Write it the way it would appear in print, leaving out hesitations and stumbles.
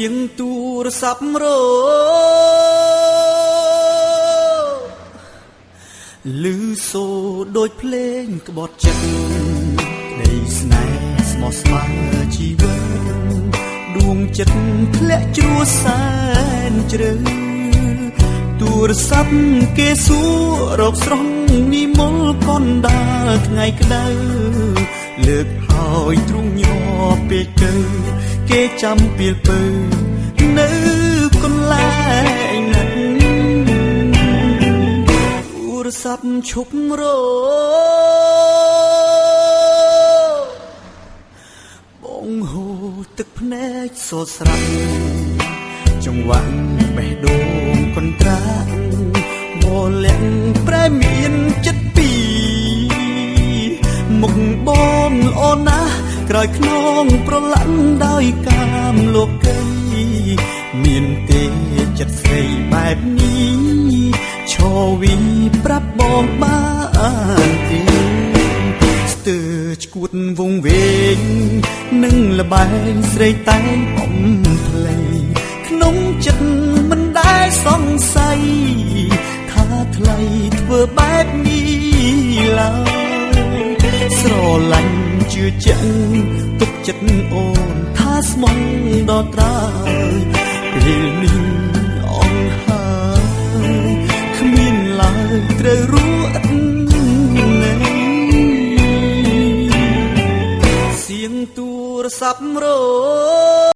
ยงទូរស័ព្ទរឮសូរដូចភ្លេងក្បត់ចិត្តក្តីស្នេហ៍ស្មោះស្ម័គ្រជីវិតដួងចិត្តធ្លាក់ជ្រោះសែនជ្រៅទូរស័ព្ទគេសួររកស្រស់និមលកនដាលថ្ងៃក្តៅលើកហើយទ្រង់ញ័រពេកទៅគេចាំពីលពើនៅកន្លែងណាត់ទូរស័ព្ទឈប់របងហូរទឹកភ្នែកសស្រាក់ចង្វាក់បេះដូងកន្ត្រាក់បលាក់ប្រែមានចិត្តពីមុខបងល្អណាស់ក្រោយខ្នងប្រឡាក់ដោយកាមលោកីមានទេចិត្តស្រីបែបនេះឈរវីប្រាប់បងបានទេស្ទើរឈួតវងវែងនឹងលបែងស្រីតែងបំភ្លៃក្នុងចិត្តមិនដែលសង្ស័យថាថ្លៃធ្វើបែបនេះឡើយស្រឡាញ់ជឿជាក់ទុកចិត្តអូនថាស្មោះដល់ត្រើយពេលនេះអងហើយគ្មានឡើយត្រូវរួចសៀងទូរស័ព្ទរ